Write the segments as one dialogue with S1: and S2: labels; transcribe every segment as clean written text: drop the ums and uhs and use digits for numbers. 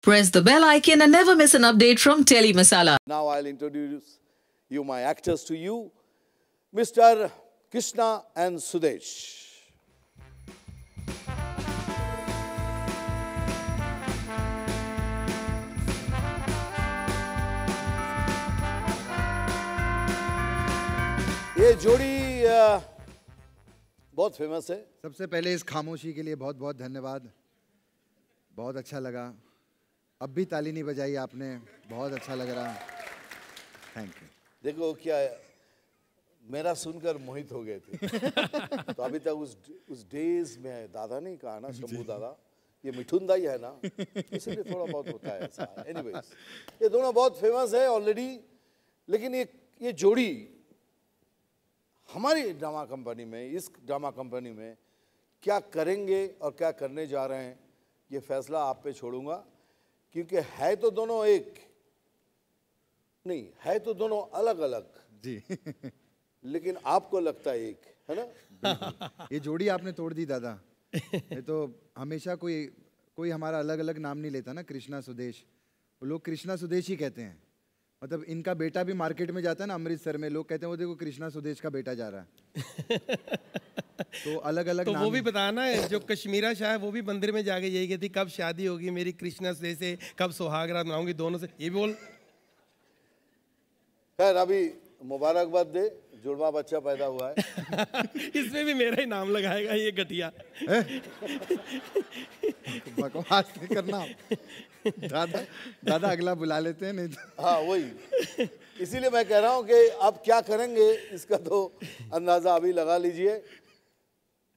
S1: Press the bell icon and never miss an update from Tele Masala.
S2: Now I'll introduce you, my actors, to you, Mr. Krishna and Sudesh. ये जोड़ी बहुत famous है।
S3: सबसे पहले इस खामोशी के लिए बहुत बहुत धन्यवाद। बहुत अच्छा लगा। अब भी ताली नहीं बजाई आपने, बहुत अच्छा लग रहा। Thank you.
S2: देखो क्या है, मेरा सुनकर मोहित हो गए थे। तो अभी तक उस डेज में दादा नहीं कहा ना, शंभू दादा, ये मिठुन दा ही है ना, इसलिए थोड़ा बहुत होता है ऐसा। एनीवेज, ये दोनों बहुत फेमस है ऑलरेडी, लेकिन ये जोड़ी हमारी ड्रामा कंपनी में, इस ड्रामा कंपनी में क्या करेंगे और क्या करने जा रहे हैं, ये फैसला आप पे छोड़ूंगा, क्योंकि है तो दोनों एक नहीं, है तो दोनों अलग अलग
S3: जी।
S2: लेकिन आपको लगता है एक, है ना?
S3: ये जोड़ी आपने तोड़ दी दादा। ये तो हमेशा कोई हमारा अलग अलग नाम नहीं लेता ना, कृष्णा सुदेश। वो लोग कृष्णा सुदेश ही कहते हैं। मतलब इनका बेटा भी मार्केट में जाता है ना, अमृतसर में, लोग कहते हैं वो देखो कृष्णा सुदेश का बेटा जा रहा है। तो अलग अलग
S4: तो
S3: नाम
S4: वो भी बताना है, जो कश्मीरा शाह है वो भी मंदिर में जाके यही कहती कब शादी होगी मेरी कृष्णा सुदेश से, कब सुहागरात मनाऊंगी दोनों से, ये भी बोल।
S2: खैर अभी मुबारकबाद दे, जुड़वा बच्चा पैदा हुआ है।
S4: इसमें भी मेरा ही नाम लगाएगा ये घटिया।
S3: बकवास नहीं करना दादा अगला बुला लेते हैं नहीं तो।
S2: हाँ वही, इसीलिए मैं कह रहा हूँ कि अब क्या करेंगे इसका तो अंदाजा अभी लगा लीजिए।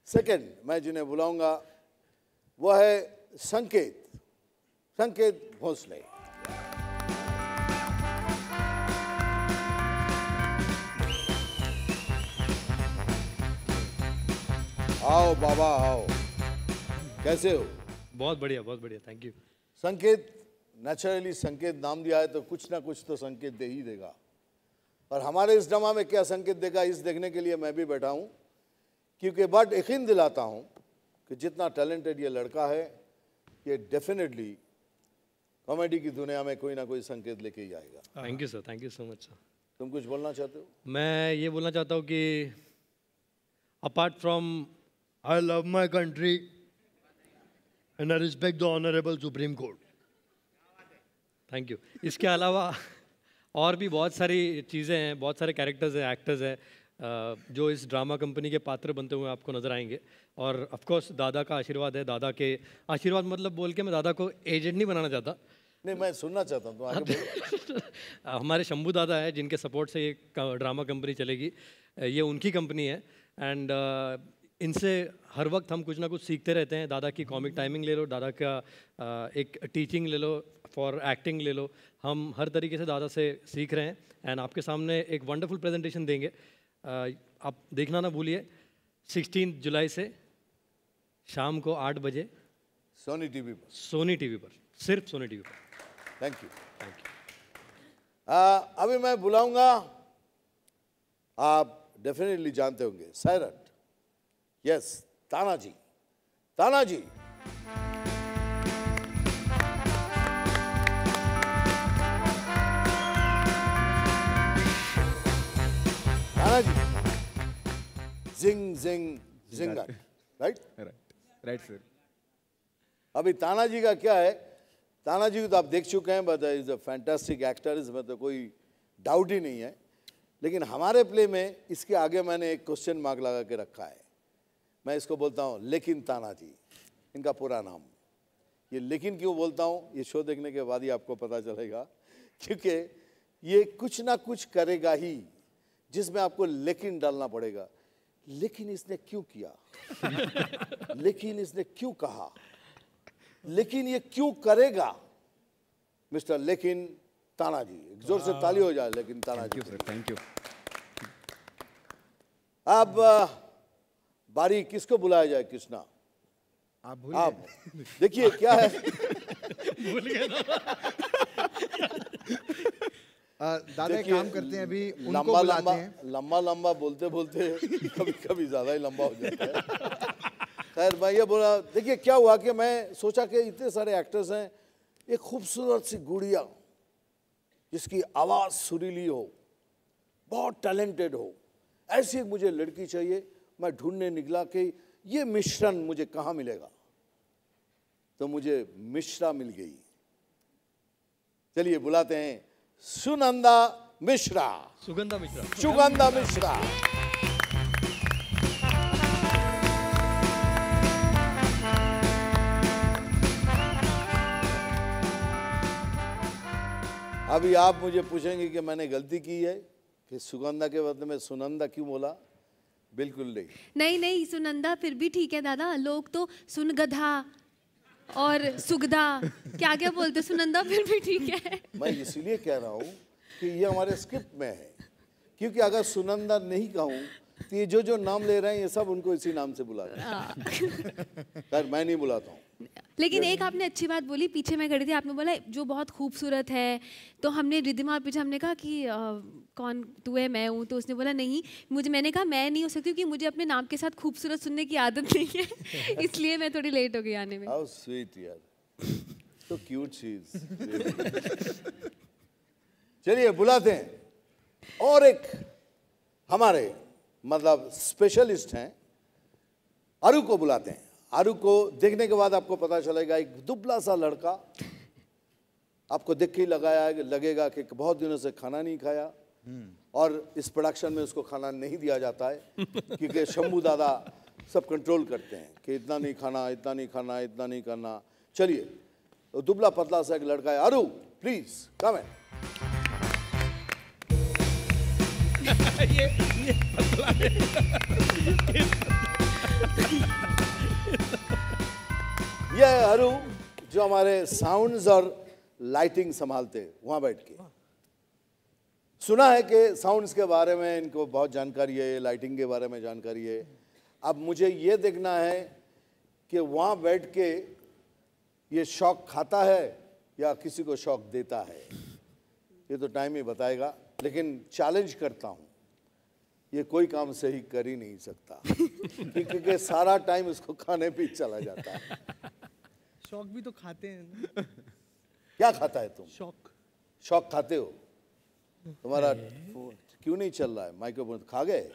S2: सेकंड मैं जिन्हें बुलाऊंगा वो है संकेत भोसले। आओ बाबा आओ, कैसे हो?
S5: बहुत बढ़िया थैंक यू।
S2: संकेत, नेचुरली संकेत नाम दिया है तो कुछ ना कुछ तो संकेत दे ही देगा, और हमारे इस ड्रामा में क्या संकेत देगा इस देखने के लिए मैं भी बैठा हूँ, क्योंकि बट यकीन दिलाता हूँ कि जितना टैलेंटेड ये लड़का है, ये डेफिनेटली कॉमेडी की दुनिया में कोई ना कोई संकेत लेके ही आएगा।
S5: Thank you sir, thank you so much sir.
S2: तुम कुछ बोलना चाहते हो?
S5: मैं ये बोलना चाहता हूँ कि apart from I love my country and I respect the honourable supreme court, thank you, इसके अलावा और भी बहुत सारी चीज़ें हैं, बहुत सारे कैरेक्टर्स हैं, एक्टर्स हैं जो इस ड्रामा कंपनी के पात्र बनते हुए आपको नज़र आएंगे। और ऑफ कोर्स दादा का आशीर्वाद है। दादा के आशीर्वाद मतलब बोल के मैं दादा को एजेंट नहीं बनाना चाहता।
S2: नहीं, मैं सुनना चाहता हूँ, तो आगे बोलो।
S5: हमारे शंभू दादा है जिनके सपोर्ट से ये ड्रामा कंपनी चलेगी, ये उनकी कंपनी है। एंड इनसे हर वक्त हम कुछ ना कुछ सीखते रहते हैं। दादा की कॉमिक टाइमिंग ले लो, दादा का एक टीचिंग ले लो, फॉर एक्टिंग ले लो, हम हर तरीके से दादा से सीख रहे हैं। एंड आपके सामने एक वंडरफुल प्रेजेंटेशन देंगे, आप देखना ना भूलिए। 16 जुलाई से शाम को 8 बजे
S2: सोनी टीवी पर,
S5: सिर्फ सोनी टीवी पर।
S2: Thank you. अभी मैं बुलाऊंगा, आप डेफिनेटली जानते होंगे, सायरट, यस, तानाजी। तानाजी जिंग जिंग जिंगर,
S3: राइट सर।
S2: अभी तानाजी का क्या है, तानाजी को तो आप देख चुके हैं, but is a fantastic actor, इसमें तो कोई डाउट ही नहीं है। लेकिन हमारे प्ले में इसके आगे मैंने एक क्वेश्चन मार्क लगा के रखा है। मैं इसको बोलता हूँ लेकिन तानाजी, इनका पूरा नाम। ये लेकिन क्यों बोलता हूँ, ये शो देखने के बाद ही आपको पता चलेगा, क्योंकि ये कुछ ना कुछ करेगा ही जिसमें आपको लेकिन डालना पड़ेगा। लेकिन इसने क्यों किया, लेकिन इसने क्यों कहा, लेकिन ये क्यों करेगा, मिस्टर लेकिन तानाजी। जोर से ताली हो जाए लेकिन तानाजी।
S3: Thank you.
S2: अब बारी किसको बुलाया जाए? कृष्णा, आप देखिए क्या है।
S5: भूल गए
S3: दादा एक काम करते हैं, अभी उनको बुलाते हैं।
S2: लंबा बोलते बोलते कभी कभी ज्यादा ही लंबा हो जाता है। खैर मैं ये बोला, देखिए क्या हुआ कि मैं सोचा कि इतने सारे एक्टर्स हैं, एक खूबसूरत सी गुड़िया जिसकी आवाज सुरीली हो, बहुत टैलेंटेड हो, ऐसी एक मुझे लड़की चाहिए। मैं ढूंढने निकला कि ये मिश्रण मुझे कहाँ मिलेगा, तो मुझे मिश्रा मिल गई। चलिए बुलाते हैं सुनंदा मिश्रा।
S5: सुगंधा मिश्रा।
S2: सुगंधा मिश्रा। अभी आप मुझे पूछेंगे कि मैंने गलती की है कि सुगंधा के बदले में सुनंदा क्यों बोला? बिल्कुल नहीं।
S6: नहीं नहीं, सुनंदा फिर भी ठीक है दादा। लोग तो सुनगधा और सुगधा क्या क्या बोलते, सुनंदा फिर भी ठीक है।
S2: मैं इसीलिए कह रहा हूँ कि ये हमारे स्क्रिप्ट में है, क्योंकि अगर सुनंदा नहीं कहूँ तो ये जो नाम ले रहे हैं ये सब उनको इसी नाम से बुला रहे हैं। खैर मैं नहीं बुलाता हूँ।
S6: लेकिन एक आपने अच्छी बात बोली, पीछे मैं खड़ी थी, आपने बोला जो बहुत खूबसूरत है, तो हमने रिद्धिमा और पीछे हमने कहा कि कौन तू है मैं हूँ, तो उसने बोला नहीं मुझे, मैंने कहा मैं नहीं हो सकती क्योंकि मुझे अपने नाम के साथ खूबसूरत सुनने की आदत नहीं है, इसलिए मैं थोड़ी लेट हो गई आने में।
S2: हाउ स्वीट यार, तो क्यूट चीज। चलिए बुलाते हैं और एक हमारे मतलब स्पेशलिस्ट हैं, अरु को बुलाते हैं। अरु को देखने के बाद आपको पता चलेगा एक दुबला सा लड़का, आपको देख के ही लगेगा कि बहुत दिनों से खाना नहीं खाया, और इस प्रोडक्शन में उसको खाना नहीं दिया जाता है क्योंकि शंभू दादा सब कंट्रोल करते हैं कि इतना नहीं खाना, इतना नहीं खाना, इतना नहीं करना। चलिए तो दुबला पतला सा एक लड़का है, अरु प्लीज कम है।
S4: ये पतला है।
S2: ये अरु जो हमारे साउंड्स और लाइटिंग संभालते वहां बैठ के। सुना है कि साउंड्स के बारे में इनको बहुत जानकारी है, लाइटिंग के बारे में जानकारी है। अब मुझे ये देखना है कि वहां बैठ के ये शौक खाता है या किसी को शौक देता है, ये तो टाइम ही बताएगा। लेकिन चैलेंज करता हूं, ये कोई काम सही कर ही नहीं सकता क्योंकि सारा टाइम उसको खाने पे चला जाता है।
S7: शौक भी तो खाते हैं।
S2: क्या खाता है तुम?
S7: शौक।
S2: शौक खाते हो? तुम्हारा क्यों नहीं चल रहा है? माइक्रोफोन खा गए?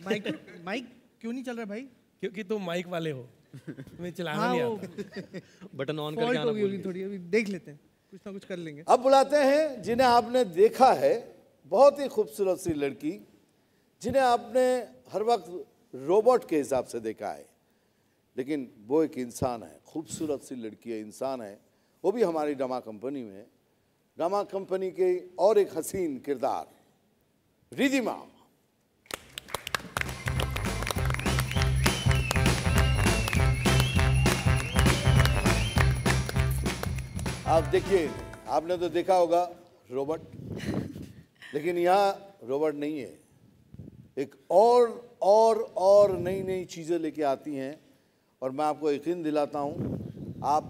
S7: माइक क्यों नहीं चल रहा भाई?
S4: क्योंकि तुम माइक वाले हो, तुम्हें चलाना
S7: हाँ
S4: नहीं
S7: वो
S4: आता।
S5: बटन ऑन करके
S7: फॉल्ट
S5: आना
S7: होगी
S5: भूल
S7: होगी
S5: गए।
S7: थोड़ी, अभी देख लेते हैं, कुछ ना कुछ कर लेंगे।
S2: अब बुलाते हैं जिन्हें आपने देखा है, बहुत ही खूबसूरत सी लड़की जिन्हें आपने हर वक्त रोबोट के हिसाब से देखा है, लेकिन वो एक इंसान है, खूबसूरत सी लड़की है, इंसान है। वो भी हमारी ड्रामा कंपनी में है, ड्रामा कंपनी के और एक हसीन किरदार रिद्धिमा। आप देखिए, आपने तो देखा होगा रोबोट, लेकिन यहाँ रोबोट नहीं है, एक और नई नई चीज़ें लेके आती हैं, और मैं आपको यकीन दिलाता हूँ आप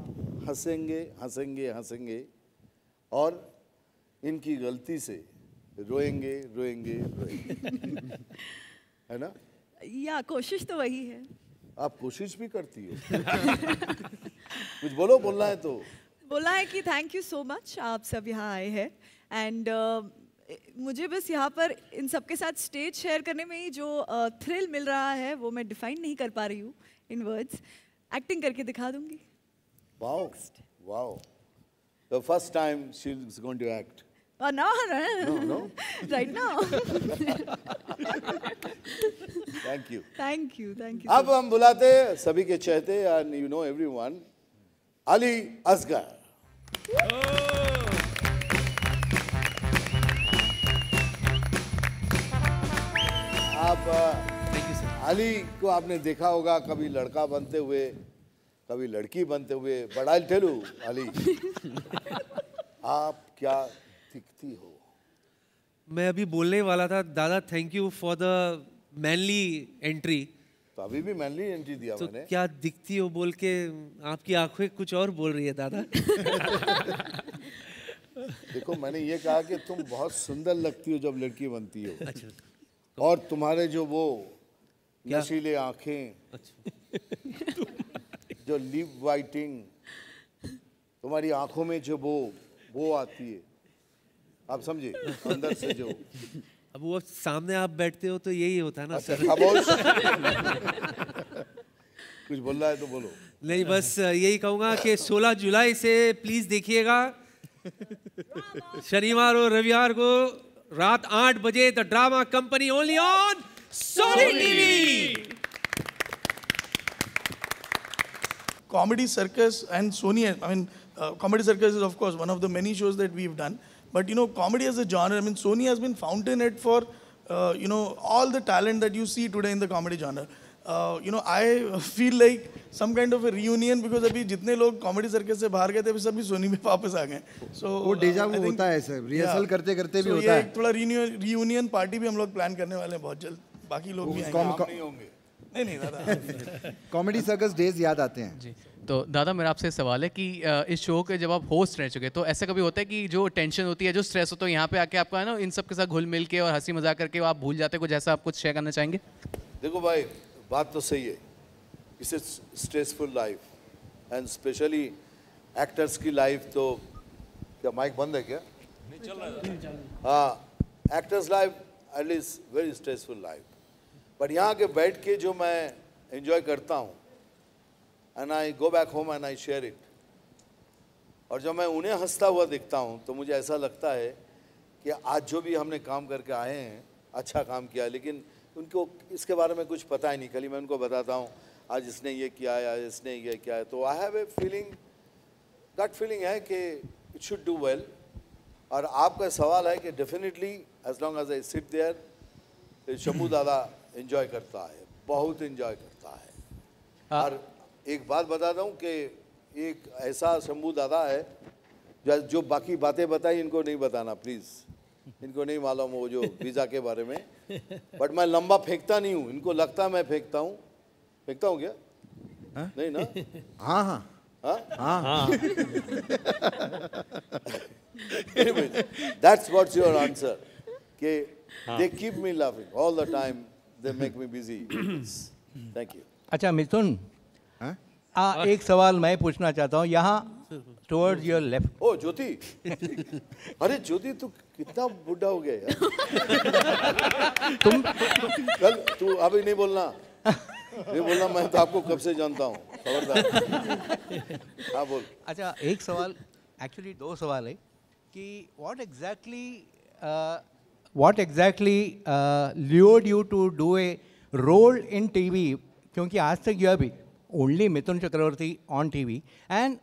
S2: हंसेंगे हंसेंगे हंसेंगे और इनकी गलती से रोएंगे रोएंगे रोएंगे। है ना?
S8: या कोशिश तो वही है।
S2: आप कोशिश भी करती हो। कुछ बोलो, बोलना है तो।
S8: बोला है कि थैंक यू सो मच, आप सब यहाँ आए हैं। एंड मुझे बस यहाँ पर इन सबके साथ स्टेज शेयर करने में ही जो थ्रिल मिल रहा है वो मैं डिफाइन नहीं कर पा रही हूँ इन वर्ड्स। एक्टिंग करके दिखा दूंगी।
S2: Wow, wow. The first time she's going to act.
S8: No,
S2: No.
S8: right now.
S2: Thank you.
S8: Thank you.
S2: अब हम बुलाते सभी के चहते, and you know everyone, Ali Asghar. आप अली को आपने देखा होगा कभी लड़का बनते हुए, कभी लड़की बनते हुए। बड़ा टेलू अली, आप क्या दिखती हो?
S9: मैं अभी बोलने वाला था दादा, thank you for the manly entry.
S2: तो अभी भी मैनली एंट्री दिया
S9: तो
S2: मैंने।
S9: क्या दिखती हो बोल के आपकी आंखें कुछ और बोल रही है दादा।
S2: देखो मैंने ये कहा कि तुम बहुत सुंदर लगती हो जब लड़की बनती हो।
S9: अच्छा।
S2: और तुम्हारे जो वो नशीले आंखें,
S9: अच्छा।
S2: जो लिप वाइटिंग, तुम्हारी आंखों में जो वो आती है, आप समझे, अंदर से जो।
S9: अब वो सामने आप बैठते हो तो यही होता है ना सर।
S2: खामोश। कुछ बोल रहा है तो बोलो।
S9: नहीं, बस यही कहूँगा कि 16 जुलाई से प्लीज देखिएगा, शनिवार और रविवार को रात 8 बजे the drama company only on Sony TV.
S10: Comedy Circus and Sony, I mean, Comedy Circus is of course one of the many shows that we've done. But you know, comedy as a genre, I mean, Sony has been fountainhead for, you know, all the talent that you see today in the comedy genre. You know, I feel like some kind of a reunion because अभी जितने लोग Comedy Circus से बाहर गए थे, सभी सोनी में वापस आ गए. So
S3: वो डेजा वो होता है सर, रिहर्सल करते करते भी होता है.
S10: एक थोड़ा reunion party भी हम लोग प्लान करने वाले हैं बहुत जल्द. बाकी लोग भी आएंगे. नहीं होंगे. नहीं दादा. कॉमेडी सर्कस डेज याद आते हैं
S11: जी. तो दादा मेरा आपसे सवाल है कि इस शो के जब आप होस्ट रह चुके तो ऐसा कभी होता है कि जो टेंशन होती है, जो स्ट्रेस होता है, यहाँ पे आके आपका है ना इन सब के साथ घुल मिल के और हंसी मजाक करके आप भूल जाते हैं कुछ, ऐसा आप कुछ शेयर करना चाहेंगे?
S2: देखो भाई, बात तो सही है. It's a stressful life and specially actors की लाइफ. तो क्या माइक बंद है क्या? नहीं चल रहा है. हाँ, actors life at least very stressful life. But यहाँ के बैठ के जो मैं एंजॉय करता हूँ and I go back home and I share it. और जब मैं उन्हें हंसता हुआ देखता हूँ तो मुझे ऐसा लगता है कि आज जो भी हमने काम करके आए हैं अच्छा काम किया, लेकिन उनको इसके बारे में कुछ पता ही नहीं. कल मैं उनको बताता हूँ आज इसने ये किया है, आज इसने ये किया है. तो I have a feeling, gut feeling है कि इट शुड डू वेल. और आपका सवाल है कि definitely as long as I sit there, Shambhu दादा एंजॉय करता है, बहुत एंजॉय करता है. और एक बात बताता हूँ कि एक ऐसा शंभू दादा है जो बाकी बातें बताई इनको नहीं बताना प्लीज़. इनको नहीं मालूम वो जो वीज़ा के बारे में. बट मैं लंबा फेंकता नहीं हूँ. इनको लगता है मैं फेंकता हूँ. फेंकता हूँ क्या? हा? नहीं ना?
S3: हाँ हाँ हाँ हाँ.
S2: That's what's your answer. कि they keep me laughing all the time. They make me busy. Thank you.
S12: अच्छा मिथुन, एक सवाल मैं पूछना चाहता हूँ यहाँ टुवर्ड्स योर लेफ्ट.
S2: ओ ज्योति. अरे ज्योति तू कितना बुढ़ा हो गया यार.
S12: तुम
S2: कल तू अभी नहीं बोलना. नहीं बोलना, मैं तो आपको कब से जानता हूँ, खबरदार. हाँ बोल.
S12: अच्छा एक सवाल, एक्चुअली दो सवाल है कि what exactly lured you to do a role in TV, क्योंकि आज तक यह भी only Mithun Chakravarti on TV, and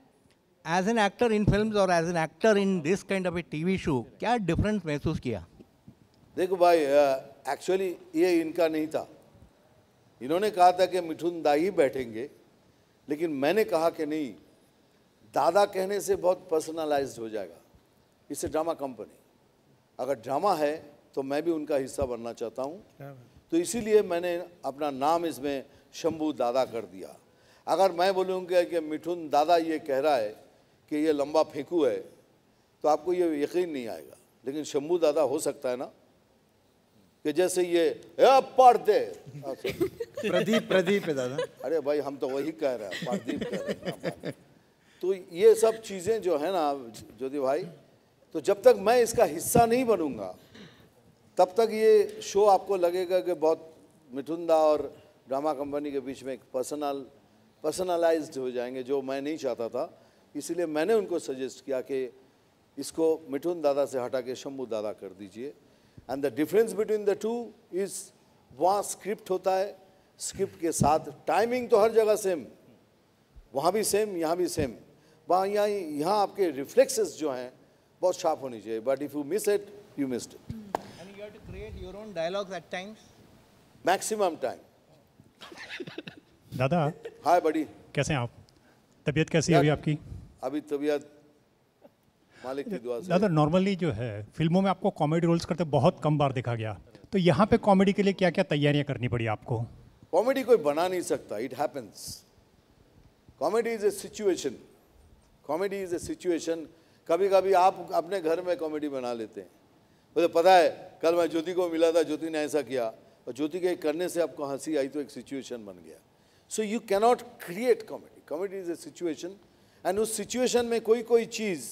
S12: as an actor in films or as an actor in this kind of a TV show, क्या difference महसूस किया?
S2: देखो भाई, एक्चुअली ये इनका नहीं था. इन्होंने कहा था कि मिठुन दा ही बैठेंगे, लेकिन मैंने कहा कि नहीं, दादा कहने से बहुत पर्सनलाइज्ड हो जाएगा. इससे ड्रामा कंपनी, अगर ड्रामा है तो मैं भी उनका हिस्सा बनना चाहता हूँ. तो इसीलिए मैंने अपना नाम इसमें शंभू दादा कर दिया. अगर मैं बोलूँगा कि मिठुन दादा ये कह रहा है कि ये लंबा फेंकू है तो आपको ये यकीन नहीं आएगा. लेकिन शंभू दादा हो सकता है ना कि जैसे ये पढ़ते
S3: प्रदीप है दादा.
S2: अरे भाई हम तो वही कह रहे हैं, प्रदीप कह रहे हैं. तो ये सब चीज़ें जो है ना ज्योति भाई, तो जब तक मैं इसका हिस्सा नहीं बनूंगा तब तक ये शो आपको लगेगा कि बहुत मिठुन दा और ड्रामा कंपनी के बीच में एक पर्सनलाइज्ड हो जाएंगे, जो मैं नहीं चाहता था. इसलिए मैंने उनको सजेस्ट किया कि इसको मिठुन दादा से हटा के शंभू दादा कर दीजिए. And the difference between the two is, वहाँ स्क्रिप्ट होता है, स्क्रिप्ट के साथ टाइमिंग तो हर जगह सेम, वहाँ भी सेम, यहाँ भी सेम. वहाँ यहाँ आपके रिफ्लेक्सेस जो हैं बहुत शार्प होनी चाहिए. But if you miss it, you missed it.
S12: And you have to create your own dialogues at times.
S2: Maximum time.
S13: दादा
S2: हाय बड़ी,
S13: कैसे हैं आप? तबीयत कैसी है अभी आपकी?
S2: अभी तबीयत मालिक की दुआ से.
S13: दादा नॉर्मली जो है फिल्मों में आपको कॉमेडी रोल्स करते बहुत कम बार देखा गया, तो यहाँ पे कॉमेडी के लिए क्या क्या तैयारियाँ करनी पड़ी आपको?
S2: कॉमेडी कोई बना नहीं सकता, it happens. Comedy is a situation. Comedy is a situation. कभी कभी आप अपने घर में कॉमेडी बना लेते हैं. मुझे पता है, कल मैं ज्योति को मिला था, ज्योति ने ऐसा किया, और ज्योति के करने से आपको हंसी आई तो एक सिचुएशन बन गया. So you cannot create comedy. Comedy is a situation. And उस सिचुएशन में कोई कोई चीज़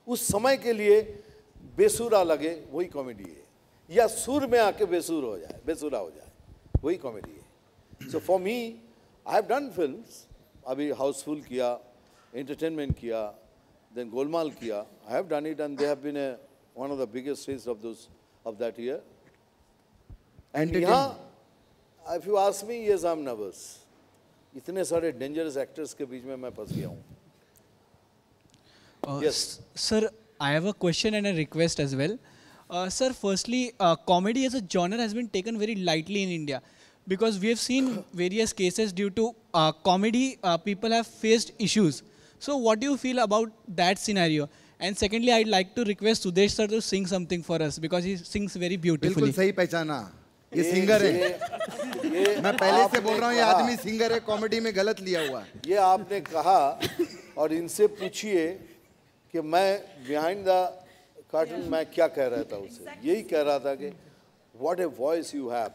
S2: उस समय के लिए बेसुरा लगे, वही कॉमेडी है, या सुर में आके बेसुरा हो जाए, वही कॉमेडी है. So for me I have done films, अभी हाउसफुल किया, एंटरटेनमेंट किया, देन गोलमाल किया. I have done it and they have been one of the biggest hits of that year. And यहाँ if you ask me, yes I am nervous. इतने सारे dangerous actors के बीच में मैं फंस गया हूँ.
S14: Yes. Sir, I have a question and a request as well. Sir, firstly, comedy as a genre has been taken very lightly in India because we have seen various cases due to comedy, people have faced issues. So what do you feel about that scenario? And secondly, I'd like to request Sudesh sir to sing something for us because he sings very beautifully.
S3: बिल्कुल सही पहचाना, ये singer है. मैं पहले से बोल रहा हूँ, ये आदमी सिंगर है, कॉमेडी में गलत लिया हुआ है.
S2: ये आपने कहा, और इनसे पूछिए कि मैं बिहाइंड द कार्टून मैं क्या कह रहा था उसे. यही कह रहा था कि what a voice you have.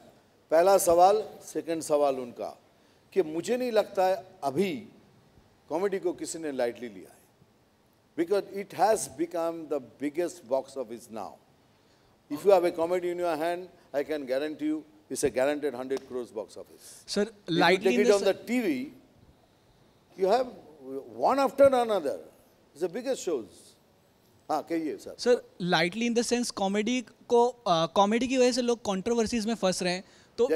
S2: पहला सवाल. सेकंड सवाल उनका कि मुझे नहीं लगता है अभी कॉमेडी को किसी ने लाइटली लिया है, because it has become the biggest box office now. If you have a comedy in your hand, I can guarantee you it's a guaranteed 100 crores box office.
S14: Sir, lightly
S2: if you take it on the TV, you have one after another. It's the biggest shows. हाँ कहिए sir.
S14: Sir, lightly in the sense comedy को comedy की वजह से लोग controversies में फंस रहे हैं. तो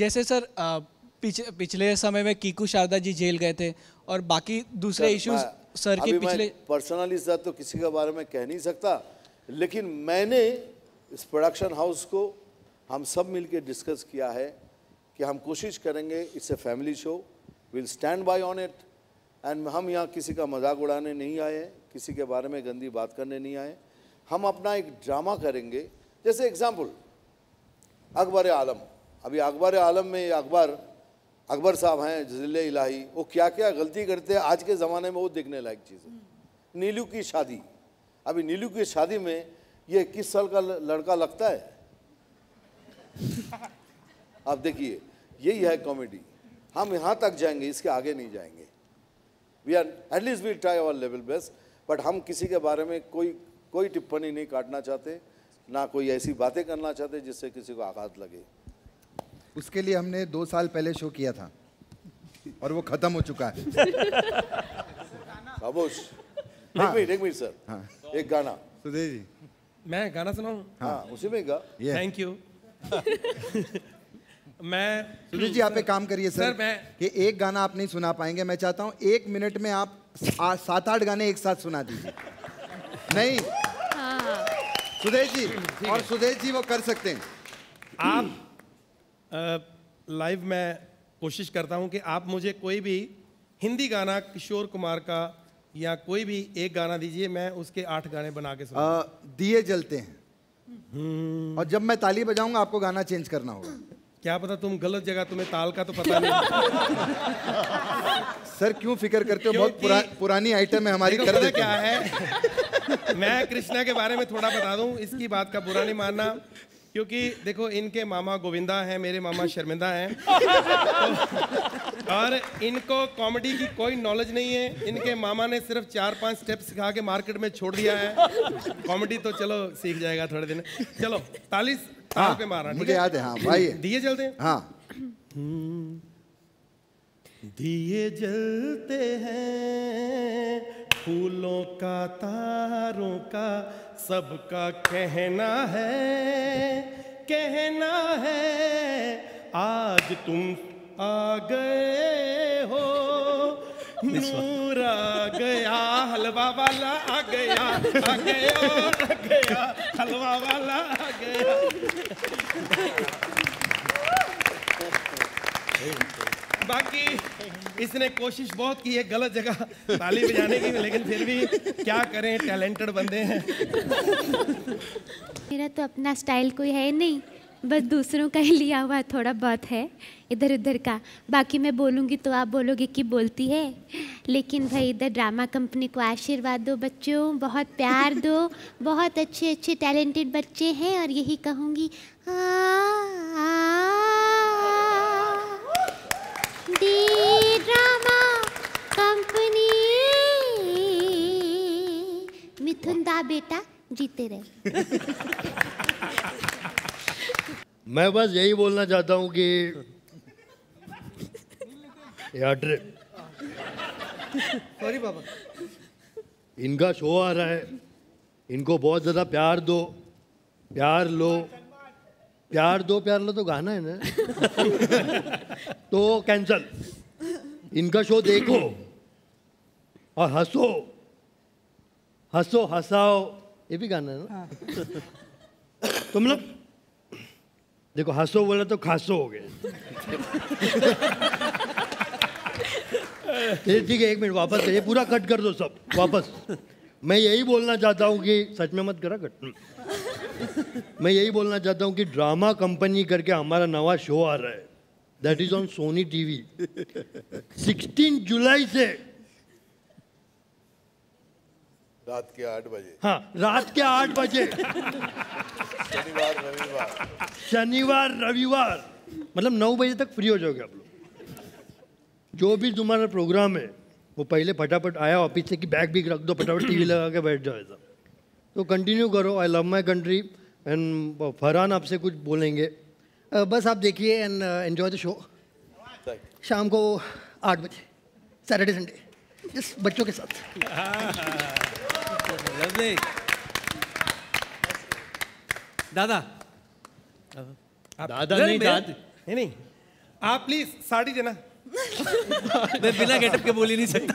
S14: जैसे सर पिछले समय में कीकू शारदा जी जेल गए थे और बाकी दूसरे इश्यूज सर के पिछले.
S2: पर्सनली सर तो किसी के बारे में कह नहीं सकता, लेकिन मैंने इस प्रोडक्शन हाउस को हम सब मिलके डिस्कस किया है कि हम कोशिश करेंगे, it's a family show, will stand by on it. And हम यहाँ किसी का मजाक उड़ाने नहीं आए, किसी के बारे में गंदी बात करने नहीं आए. हम अपना एक ड्रामा करेंगे. जैसे एग्जाम्पल अकबर आलम. अभी अकबर आलम में अकबर साहब हैं जिले इलाही, वो क्या क्या गलती करते हैं आज के ज़माने में, वो देखने लायक चीज़ है. नीलू की शादी. अभी नीलू की शादी में ये 21 साल का लड़का लगता है. आप देखिए, यही है कॉमेडी. हम यहाँ तक जाएंगे, इसके आगे नहीं जाएंगे. We are at least we try our level best, but हम किसी के बारे में कोई टिप्पणी नहीं काटना चाहते, ना कोई ऐसी बातें करना चाहते जिससे किसी को आघात लगे.
S3: उसके लिए हमने 2 साल पहले शो किया था और वो खत्म हो चुका है.
S2: खामोश. एक मिनट सर. हाँ. एक गाना.
S3: सुदेश जी,
S4: मैं गाना सुनाऊं?
S2: हाँ, उसी में गा.
S4: Thank you. मैं
S3: सुदेश जी, आप एक काम करिए सर कि एक गाना आप नहीं सुना पाएंगे. मैं चाहता हूँ 1 मिनट में आप 7-8 गाने एक साथ सुना दीजिए. नहीं सुदेश जी, और सुदेश जी वो कर सकते हैं.
S4: आप लाइव मैं कोशिश करता हूँ कि आप मुझे कोई भी हिंदी गाना किशोर कुमार का या कोई भी एक गाना दीजिए, मैं उसके 8 गाने बना के सुनाऊंगा.
S3: दिए जलते हैं, और जब मैं ताली बजाऊंगा आपको गाना चेंज करना होगा.
S4: क्या पता तुम गलत जगह, तुम्हें ताल का तो पता नहीं.
S3: सर क्यों फिक्र करते हो, बहुत पुरानी आइटम है हमारी. कर देते
S4: क्या है, मैं कृष्णा के बारे में थोड़ा बता दूं, इसकी बात का बुरा नहीं मानना, क्योंकि देखो इनके मामा गोविंदा हैं, मेरे मामा शर्मिंदा हैं. और इनको कॉमेडी की कोई नॉलेज नहीं है. इनके मामा ने सिर्फ 4-5 स्टेप सिखा के मार्केट में छोड़ दिया है. कॉमेडी तो चलो सीख जाएगा थोड़े दिन. चलो ताल पे मारना.
S3: मुझे याद है. हाँ भाई,
S4: दिए जलते हैं.
S3: हाँ.
S4: दिए जलते हैं फूलों का, तारों का, सबका कहना है आज तुम आ गए हो, नूर आ गया, हलवा वाला आ गया, हलवा वाला आ गया. बाकी इसने कोशिश बहुत की है गलत जगह ताली बजाने की, लेकिन फिर भी क्या करें, टैलेंटेड बंदे हैं.
S6: मेरा तो अपना स्टाइल कोई है नहीं, बस दूसरों का ही लिया हुआ थोड़ा बहुत है इधर उधर का. बाकी मैं बोलूँगी तो आप बोलोगे कि बोलती है, लेकिन भाई इधर ड्रामा कंपनी को आशीर्वाद दो बच्चों, बहुत प्यार दो. बहुत अच्छे अच्छे टैलेंटेड बच्चे हैं, और यही कहूँगी ड्रामा कंपनी
S15: गा बेटा जीते रहे।
S5: मैं बस यही बोलना चाहता हूँ कि यार
S7: सॉरी पापा।
S5: इनका शो आ रहा है, इनको बहुत ज़्यादा प्यार दो, प्यार लो, प्यार दो प्यार लो तो गाना है ना। तो कैंसल, इनका शो देखो और हंसो, हंसो हंसाओ, ये भी गाना है ना। तो मतलब देखो, हंसो बोला तो खासो हो गए। ठीक है, एक मिनट वापस करिए, पूरा कट कर दो सब वापस। मैं यही बोलना चाहता हूँ कि सच में मत करा कट। मैं यही बोलना चाहता हूँ कि ड्रामा कंपनी करके हमारा नवा शो आ रहा है, that is on Sony TV 16 जुलाई से
S2: रात के 8 बजे।
S5: हाँ, रात के 8 बजे
S2: शनिवार रविवार।
S5: शनिवार रविवार, मतलब 9 बजे तक फ्री हो जाओगे आप लोग। जो भी तुम्हारा प्रोग्राम है वो पहले फटाफट आया ऑफिस से कि बैग भी रख दो, फटाफट टीवी लगा के बैठ जाओ ऐसा। तो कंटिन्यू करो। I love my country. And Farhan आपसे कुछ बोलेंगे। बस आप देखिए एंड एंजॉय द शो। शाम को 8 बजे सैटरडे संडे, जिस बच्चों के साथ।
S9: दादा
S5: दादा नहीं, दाद
S4: नहीं, आप प्लीज साड़ी देना।
S9: मैं बिना गेटअप के बोल ही नहीं सकता।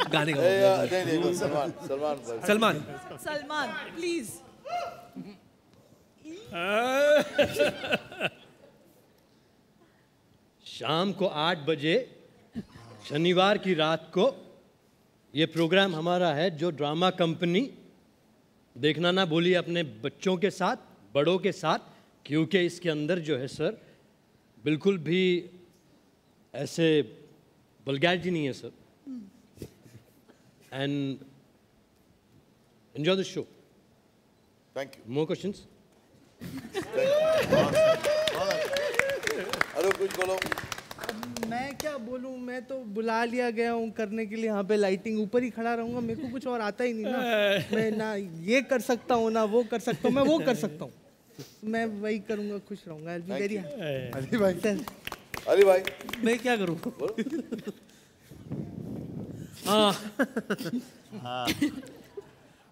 S9: गाने का
S2: नहीं, सलमान सलमान
S9: सलमान
S8: सलमान प्लीज।
S5: शाम को 8 बजे शनिवार की रात को ये प्रोग्राम हमारा है, जो ड्रामा कंपनी। देखना ना भूलिए अपने बच्चों के साथ, बड़ों के साथ, क्योंकि इसके अंदर जो है सर बिल्कुल भी ऐसे वल्गैरिटी नहीं है sir. And enjoy the show.
S2: Thank you.
S5: More questions?
S2: अरे कुछ बोलो।
S7: मैं क्या बोलूं, मैं तो बुला लिया गया हूँ करने के लिए, यहाँ पे लाइटिंग ऊपर ही खड़ा रहूंगा। मेरे को कुछ और आता ही नहीं ना। मैं ना ये कर सकता हूँ ना वो कर सकता हूँ। मैं वो कर सकता हूँ, मैं वही करूँगा, खुश रहूँगा।
S2: अली भाई, अली भाई
S9: मैं क्या करूँ?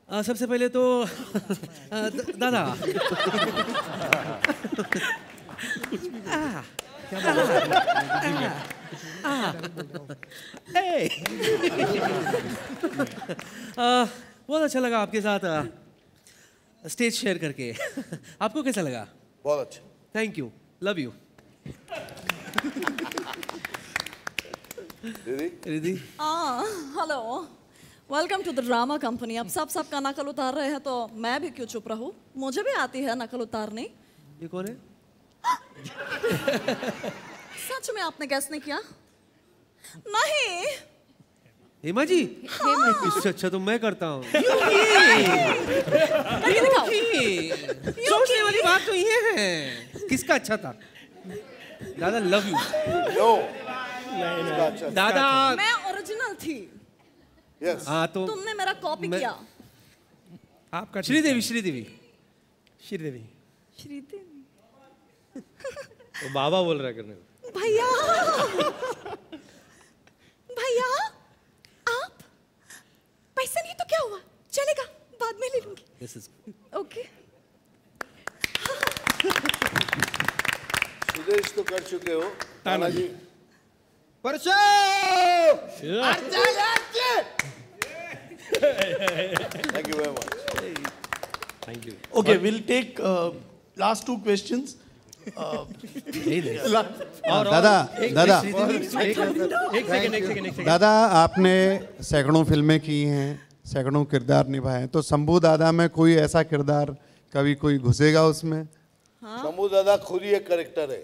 S9: सबसे पहले तो दादा बहुत अच्छा लगा आपके साथ स्टेज शेयर करके। आपको कैसा लगा?
S2: बहुत अच्छा।
S9: Thank you, love you.
S2: Riddhi
S8: hello, welcome to the drama company. अब सब का नकल उतार रहे हैं तो मैं भी क्यों चुप रहूं? मुझे भी आती है नकल उतारनी।
S9: ये कौन है?
S8: सच में आपने गैस नहीं किया? नहीं।
S9: हेमा जी? इससे अच्छा तो मैं करता हूँ। सोचने वाली बात तो ये है, किसका अच्छा था? दादा लव यू। दादा
S8: मैं ओरिजिनल थी।
S2: यस।
S9: हाँ तो
S8: तुमने मेरा कॉपी किया।
S4: आपका
S9: श्रीदेवी श्रीदेवी
S4: श्रीदेवी
S8: श्रीदेवी
S5: तो बाबा बोल रहा है करने को।
S8: भैया भैया आप पैसा नहीं तो क्या हुआ, चलेगा, बाद में ले लूंगी।
S9: This is
S8: okay.
S2: सुदेश तो कर चुके हो, ताना जी।
S3: परसों
S2: Thank you very much.
S5: Thank you.
S10: Okay, we'll take last 2 questions.
S16: दादा आपने सैकड़ों फिल्में की हैं, सैकड़ों किरदार निभाए हैं, तो शंभू दादा में कोई ऐसा किरदार कभी कोई घुसेगा उसमें?
S2: शंभू दादा खुद ही एक कैरेक्टर है।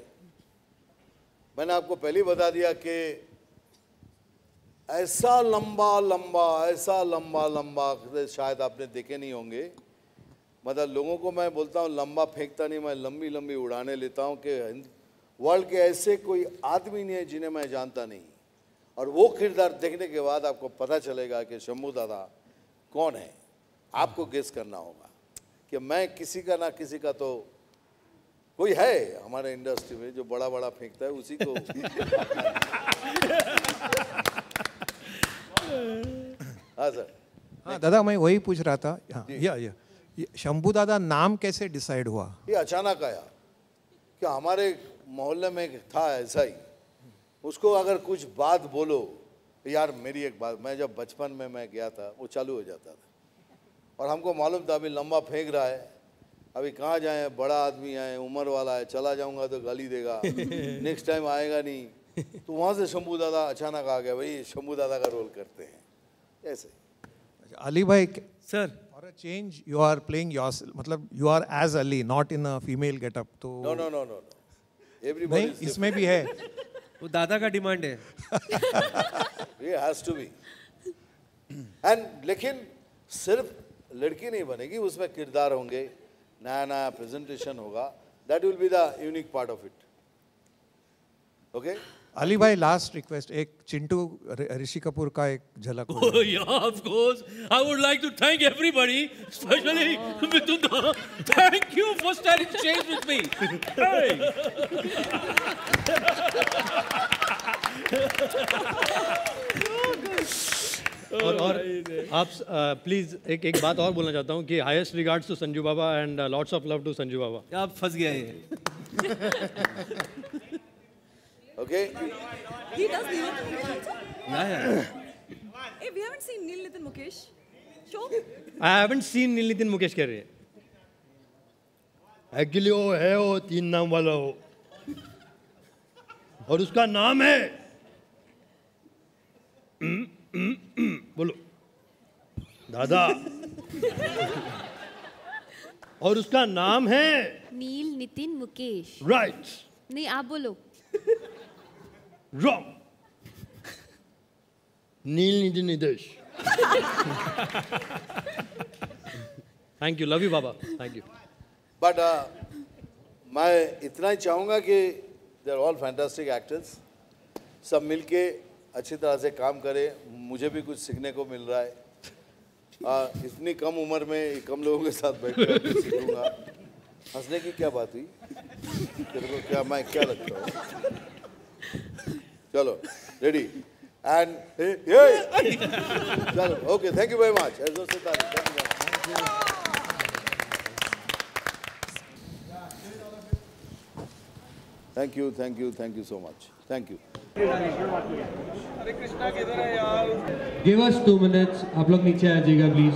S2: मैंने आपको पहले ही बता दिया कि ऐसा लंबा लंबा शायद आपने देखे नहीं होंगे। मतलब लोगों को मैं बोलता हूँ लंबा फेंकता नहीं, मैं लंबी लंबी उड़ाने लेता हूँ कि वर्ल्ड के ऐसे कोई आदमी नहीं है जिन्हें मैं जानता नहीं। और वो किरदार देखने के बाद आपको पता चलेगा कि शंभू दादा कौन है। आपको गेस करना होगा कि मैं किसी का ना किसी का तो कोई है हमारे इंडस्ट्री में जो बड़ा बड़ा फेंकता है उसी को हाँ सर।
S17: हाँ दादा मैं वही पूछ रहा था। हाँ, ये शंभू दादा नाम कैसे डिसाइड हुआ?
S2: ये अचानक आया कि हमारे मोहल्ले में था ऐसा ही, उसको अगर कुछ बात बोलो यार मेरी एक बात, मैं जब बचपन में मैं गया था वो चालू हो जाता था और हमको मालूम था अभी लंबा फेंक रहा है, अभी कहाँ जाए, बड़ा आदमी है, उम्र वाला है, चला जाऊंगा तो गाली देगा, नेक्स्ट टाइम आएगा नहीं। तो वहाँ से शंभू दादा अचानक आ गया, भाई शंभू दादा का रोल करते हैं ऐसे।
S17: अली भाई
S9: sir,
S17: for a change you are playing yourself, मतलब you are as Ali not in a female getup. तो
S2: no no no no everybody
S17: नहीं, इसमें भी है,
S9: वो दादा का डिमांड है।
S2: ये हैज टू बी एंड लेकिन सिर्फ लड़की नहीं बनेगी, उसमें किरदार होंगे, नया नया प्रेजेंटेशन होगा, that will be the unique part of it. Okay
S17: Ali भाई लास्ट रिक्वेस्ट, एक चिंटू ऋषि कपूर का एक झलक।
S9: Oh yeah, of course. I would like to thank everybody, especially Mithun. Thank you for starting change with me. Hey.
S5: और आप please एक बात और बोलना चाहता हूँ कि highest regards to Sanju Baba and lots of love to Sanju Baba.
S9: आप फंस गए हैं।
S2: Okay.
S8: He does Neil Nitin Mukesh also?
S9: Yeah.
S8: Hey, we haven't seen Neil Nitin Mukesh show.
S5: I haven't seen नील नितिन मुकेश कह रहे हैं।
S17: एक्चुअली वो है, वो 3 नाम वाला हो और उसका नाम है बोलो दादा और उसका नाम है
S6: नील नितिन मुकेश।
S17: राइट।
S6: नहीं आप बोलो।
S17: Wrong. Neel Nitin Nidesh.
S5: Thank you, love you बाबा, थैंक यू।
S2: बट मैं इतना ही चाहूँगा कि they are all fantastic actors, सब मिलके अच्छी तरह से काम करें, मुझे भी कुछ सीखने को मिल रहा है। इतनी कम उम्र में कम लोगों के साथ बैठ कर सीखूंगा। हंसने की क्या बात हुई? तेरे को क्या मैं क्या लगता हूँ? चलो रेडी एंड चलो okay, thank you very much. Thank you thank you thank you so much, thank you.
S9: Give us 2 minutes. आप लोग नीचे आ जाइएगा प्लीज।